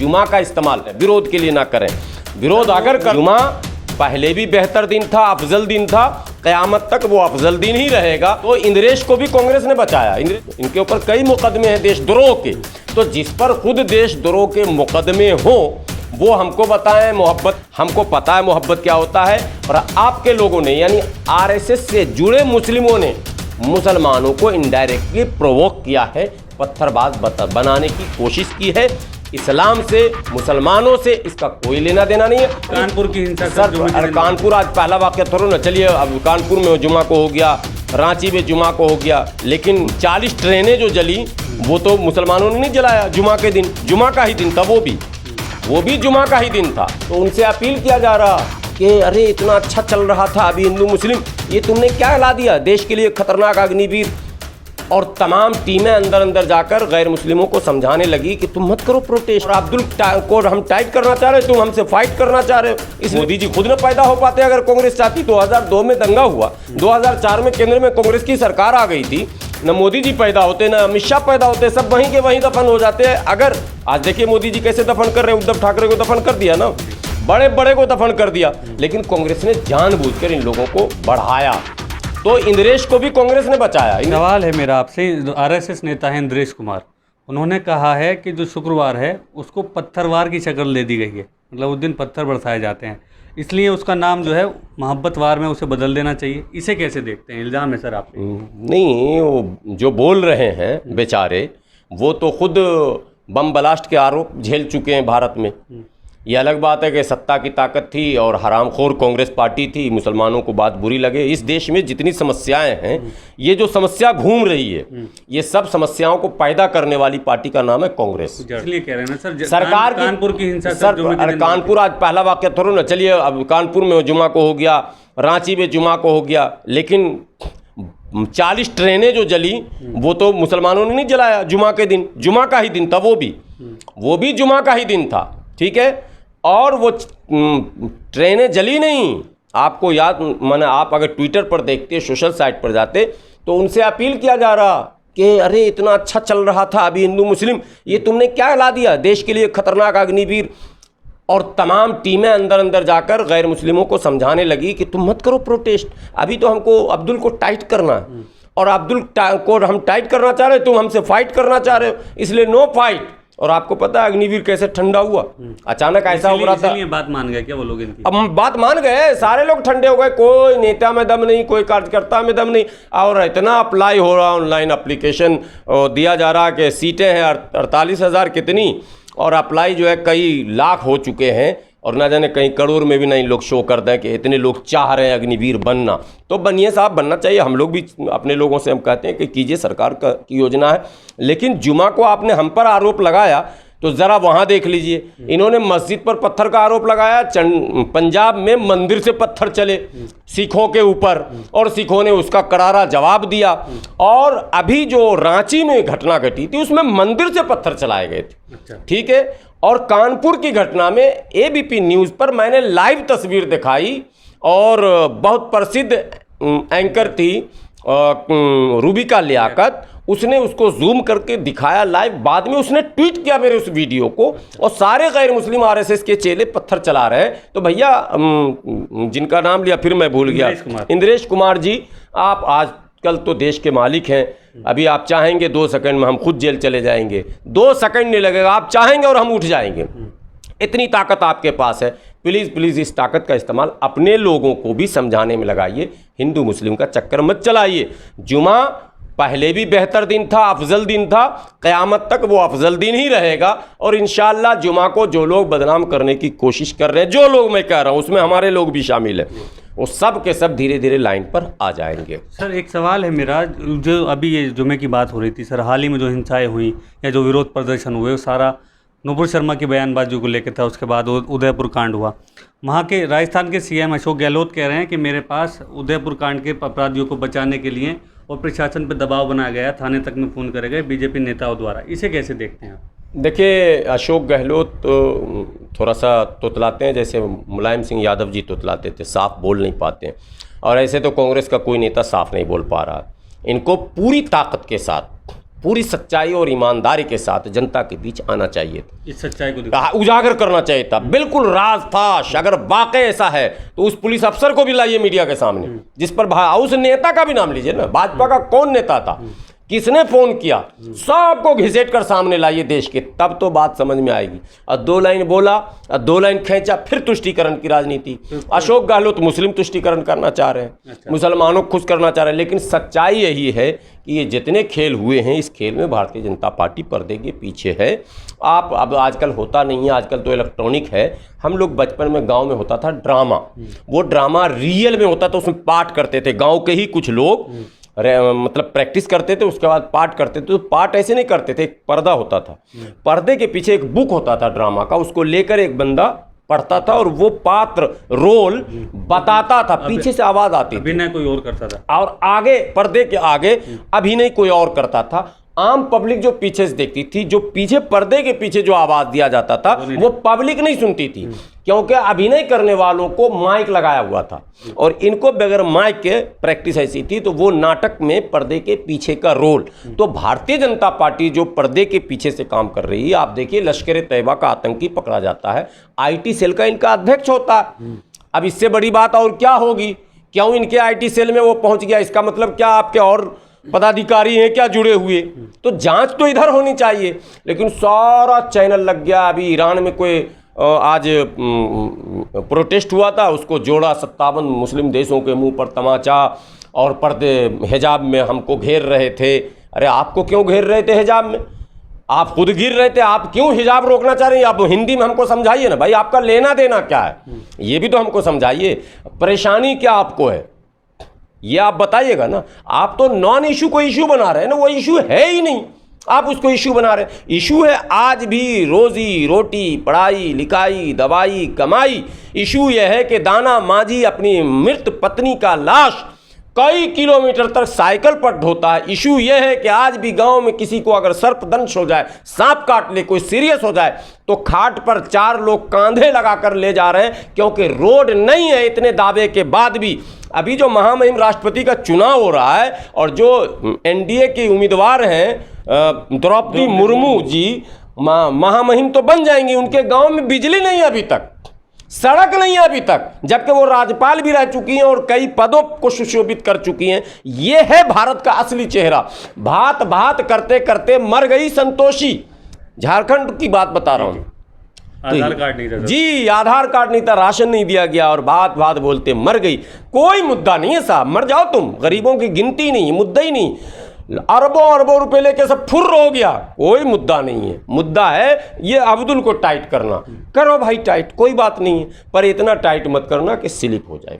जुमा का इस्तेमाल विरोध के लिए ना करें। विरोध अगर कर, जुमा पहले भी बेहतर दिन था, अफजल दिन था, क़यामत तक वो अफजल दिन ही रहेगा। तो इंद्रेश को भी कांग्रेस ने बचाया। इनके ऊपर कई मुकदमे हैं देशद्रोह के, तो जिस पर खुद देशद्रोह के मुकदमे हो वो हमको बताएं मोहब्बत, हमको पता है मोहब्बत क्या होता है। और आपके लोगों ने यानी आरएसएस से जुड़े मुस्लिमों ने मुसलमानों को इनडायरेक्टली प्रोवोक किया है, पत्थरबाज बनाने की कोशिश की है। इस्लाम से, मुसलमानों से इसका कोई लेना देना नहीं है। कानपुर की हिंसा सर, अरे कानपुर आज पहला वाक़या थोड़ा ना, चलिए अब कानपुर में जुमा को हो गया, रांची में जुमा को हो गया, लेकिन 40 ट्रेनें जो जली वो तो मुसलमानों ने नहीं जलाया जुमा के दिन, जुमा का ही दिन था, वो भी जुमा का ही दिन था। तो उनसे अपील किया जा रहा कि अरे इतना अच्छा चल रहा था अभी हिंदू मुस्लिम, ये तुमने क्या ला दिया, देश के लिए खतरनाक अग्निवीर। और तमाम टीमें अंदर जाकर गैर मुस्लिमों को समझाने लगी कि तुम मत करो प्रोटेस्ट, और अब्दुल को हम टाइट करना चाह रहे हो, तुम हमसे फाइट करना चाह रहे हो। इस मोदी जी खुद न पैदा हो पाते अगर कांग्रेस चाहती। 2002 में दंगा हुआ, 2004 में केंद्र में कांग्रेस की सरकार आ गई थी, न मोदी जी पैदा होते न अमित शाह पैदा होते, सब वहीं के वहीं दफन हो जाते हैं। अगर आज देखिए मोदी जी कैसे दफन कर रहे हैं, उद्धव ठाकरे को दफन कर दिया ना, बड़े को दफन कर दिया, लेकिन कांग्रेस ने जानबूझकर इन लोगों को बढ़ाया। तो इंद्रेश को भी कांग्रेस ने बचाया। सवाल है मेरा आपसे, आरएसएस नेता है इंद्रेश कुमार, उन्होंने कहा है कि जो शुक्रवार है उसको पत्थरवार की शक्ल दे दी गई है, मतलब उस दिन पत्थर बरसाए जाते हैं, इसलिए उसका नाम जो है मोहब्बतवार में उसे बदल देना चाहिए। इसे कैसे देखते हैं? इल्ज़ाम है सर आप पे। नहीं, वो जो बोल रहे हैं बेचारे, वो तो खुद बम ब्लास्ट के आरोप झेल चुके हैं भारत में। ये अलग बात है कि सत्ता की ताकत थी और हरामखोर कांग्रेस पार्टी थी, मुसलमानों को बात बुरी लगे। इस देश में जितनी समस्याएं हैं, ये जो समस्या घूम रही है, ये सब समस्याओं को पैदा करने वाली पार्टी का नाम है कांग्रेस। इसलिए कह रहे हैं ना सर, सरकार कानपुर की हिंसा। सर, अरे कानपुर आज पहला वाक़या थोड़ा ना, चलिए अब कानपुर में जुमा को हो गया, रांची में जुमा को हो गया, लेकिन 40 ट्रेनें जो जली वो तो मुसलमानों ने नहीं जलाया जुमा के दिन, जुमा का ही दिन था, वो भी जुमा का ही दिन था, ठीक है। और वो ट्रेनें जली नहीं, आपको याद, माने आप अगर ट्विटर पर देखते, सोशल साइट पर जाते, तो उनसे अपील किया जा रहा कि अरे इतना अच्छा चल रहा था अभी हिंदू मुस्लिम, ये तुमने क्या ला दिया, देश के लिए खतरनाक अग्निवीर। और तमाम टीमें अंदर जाकर गैर मुस्लिमों को समझाने लगी कि तुम मत करो प्रोटेस्ट, अभी तो हमको अब्दुल को टाइट करना है, और अब्दुल को हम टाइट करना चाह रहे हो, तुम हमसे फाइट करना चाह रहे हो, इसलिए नो फाइट। और आपको पता है अग्निवीर कैसे ठंडा हुआ, अचानक ऐसा हो रहा था। बात मान गए क्या वो लोग इनकी? अब बात मान गए, सारे लोग ठंडे हो गए, कोई नेता में दम नहीं, कोई कार्यकर्ता में दम नहीं। और इतना अप्लाई हो रहा, ऑनलाइन एप्लीकेशन दिया जा रहा कि सीटें हैं 48,000 कितनी, और अप्लाई जो है कई लाख हो चुके हैं, और ना जाने कहीं करोड़ में भी नहीं लोग शो कर दें कि इतने लोग चाह रहे हैं अग्निवीर बनना। तो बनिए साहब, बनना चाहिए। हम लोग भी अपने लोगों से हम कहते हैं कि कीजिए, सरकार की योजना है। लेकिन जुमा को आपने हम पर आरोप लगाया, तो ज़रा वहाँ देख लीजिए, इन्होंने मस्जिद पर पत्थर का आरोप लगाया, पंजाब में मंदिर से पत्थर चले सिखों के ऊपर, और सिखों ने उसका करारा जवाब दिया। और अभी जो रांची में घटना घटी थी उसमें मंदिर से पत्थर चलाए गए थे, ठीक है। और कानपुर की घटना में एबीपी न्यूज़ पर मैंने लाइव तस्वीर दिखाई, और बहुत प्रसिद्ध एंकर थी रूबिका लियाकत, उसने उसको जूम करके दिखाया लाइव। बाद में उसने ट्वीट किया मेरे उस वीडियो को, और सारे गैर मुस्लिम आरएसएस के चेले पत्थर चला रहे हैं। तो भैया, जिनका नाम लिया फिर मैं भूल गया, इंद्रेश कुमार जी, आप आजकल तो देश के मालिक हैं, अभी आप चाहेंगे 2 सेकंड में हम खुद जेल चले जाएंगे, 2 सेकंड नहीं लगेगा, आप चाहेंगे और हम उठ जाएंगे, इतनी ताकत आपके पास है। प्लीज़ इस ताकत का इस्तेमाल अपने लोगों को भी समझाने में लगाइए, हिंदू मुस्लिम का चक्कर मत चलाइए। जुमा पहले भी बेहतर दिन था, अफजल दिन था, क़यामत तक वो अफजल दिन ही रहेगा। और इंशाअल्लाह जुमा को जो लोग बदनाम करने की कोशिश कर रहे हैं, जो लोग मैं कह रहा हूँ उसमें हमारे लोग भी शामिल हैं, वो सब के सब धीरे धीरे लाइन पर आ जाएंगे। सर, एक सवाल है मेरा, जो अभी ये जुमे की बात हो रही थी सर, हाल ही में जो हिंसाएं हुई या जो विरोध प्रदर्शन हुए, वो सारा नुपुर शर्मा की बयानबाजी को लेकर था। उसके बाद उदयपुर कांड हुआ, वहाँ के राजस्थान के सीएम अशोक गहलोत कह रहे हैं कि मेरे पास उदयपुर कांड के अपराधियों को बचाने के लिए और प्रशासन पर दबाव बनाया गया, थाने तक में फ़ोन करे गए बीजेपी नेताओं द्वारा। इसे कैसे देखते हैं आप? देखिए, अशोक गहलोत थोड़ा सा तोतलाते हैं, जैसे मुलायम सिंह यादव जी तोतलाते थे, साफ बोल नहीं पाते हैं। और ऐसे तो कांग्रेस का कोई नेता साफ नहीं बोल पा रहा। इनको पूरी ताकत के साथ पूरी सच्चाई और ईमानदारी के साथ जनता के बीच आना चाहिए था, इस सच्चाई को उजागर करना चाहिए था। बिल्कुल राज फाश, अगर वाकई ऐसा है तो उस पुलिस अफसर को भी लाइए मीडिया के सामने, जिस पर उस नेता का भी नाम लीजिए ना, भाजपा का कौन नेता था, किसने फोन किया, सबको घिसेट कर सामने लाइए देश के, तब तो बात समझ में आएगी। और 2 लाइन बोला और 2 लाइन खींचा, फिर तुष्टीकरण की राजनीति। अशोक गहलोत मुस्लिम तुष्टीकरण करना चाह रहे हैं, मुसलमानों को खुश करना चाह रहे हैं, लेकिन सच्चाई यही है कि ये जितने खेल हुए हैं, इस खेल में भारतीय जनता पार्टी पर्दे के पीछे है। आप अब आजकल होता नहीं है, आजकल तो इलेक्ट्रॉनिक है। हम लोग बचपन में गांव में होता था ड्रामा, वो ड्रामा रियल में होता था, उसमें पाठ करते थे गांव के ही कुछ लोग, मतलब प्रैक्टिस करते थे, उसके बाद पाठ करते थे। तो पाठ ऐसे नहीं करते थे, एक पर्दा होता था, पर्दे के पीछे एक बुक होता था ड्रामा का, उसको लेकर एक बंदा पढ़ता था और वो पात्र रोल बताता था, पीछे से आवाज आती थी, अभिनय कोई और करता था, और आगे पर्दे के आगे अभिनय कोई और करता था। आम पब्लिक जो पीछे से देखती थी, जो पीछे पर्दे के पीछे जो आवाज दिया जाता था, वो पब्लिक नहीं सुनती थी, क्योंकि अभिनय करने वालों को माइक लगाया हुआ था और इनको बगैर माइक के प्रैक्टिस ऐसी थी, तो वो नाटक में पर्दे के पीछे का रोल। तो भारतीय जनता पार्टी जो पर्दे के पीछे से काम कर रही है, आप देखिए लश्कर ए तैयबा का आतंकी पकड़ा जाता है, IT सेल का इनका अध्यक्ष होता है। अब इससे बड़ी बात और क्या होगी, क्यों इनके IT सेल में वो पहुंच गया, इसका मतलब क्या आपके और पदाधिकारी हैं क्या जुड़े हुए, तो जांच तो इधर होनी चाहिए। लेकिन सारा चैनल लग गया। अभी ईरान में कोई आज प्रोटेस्ट हुआ था, उसको जोड़ा 57 मुस्लिम देशों के मुंह पर तमाचा, और पर्दे हिजाब में हमको घेर रहे थे। अरे आपको क्यों घेर रहे थे हिजाब में, आप खुद गिर रहे थे, आप क्यों हिजाब रोकना चाह रहे हैं? आप हिंदी में हमको समझाइए ना भाई, आपका लेना देना क्या है, ये भी तो हमको समझाइए, परेशानी क्या आपको है, ये आप बताइएगा ना। आप तो नॉन इशू को इशू बना रहे हैं ना, वो इशू है ही नहीं, आप उसको इशू बना रहे हैं। इशू है आज भी रोजी रोटी, पढ़ाई लिखाई, दवाई कमाई। इशू यह है कि दाना मांझी अपनी मृत पत्नी का लाश कई किलोमीटर तक साइकिल पर ढोता है। इशू यह है कि आज भी गांव में किसी को अगर सर्पदंश हो जाए, सांप काट ले, कोई सीरियस हो जाए, तो खाट पर 4 लोग कांधे लगाकर ले जा रहे हैं, क्योंकि रोड नहीं है। इतने दावे के बाद भी अभी जो महामहिम राष्ट्रपति का चुनाव हो रहा है और जो NDA के उम्मीदवार हैं द्रौपदी मुर्मू जी, महामहिम तो बन जाएंगी, उनके गांव में बिजली नहीं है अभी तक, सड़क नहीं है अभी तक, जबकि वो राज्यपाल भी रह चुकी हैं और कई पदों को सुशोभित कर चुकी हैं। ये है भारत का असली चेहरा। भात भात करते करते मर गई संतोषी, झारखंड की बात बता रहा हूं। आधार कार्ड नहीं था जी, आधार कार्ड नहीं था, राशन नहीं दिया गया और बात बात बोलते मर गई। कोई मुद्दा नहीं है साहब, मर जाओ तुम, गरीबों की गिनती नहीं, मुद्दा ही नहीं। अरबों अरबों रुपए लेके सब फुर्र हो गया, कोई मुद्दा नहीं है। मुद्दा है ये अब्दुल को टाइट करना, करो भाई टाइट, कोई बात नहीं है, पर इतना टाइट मत करना कि स्लिप हो जाए।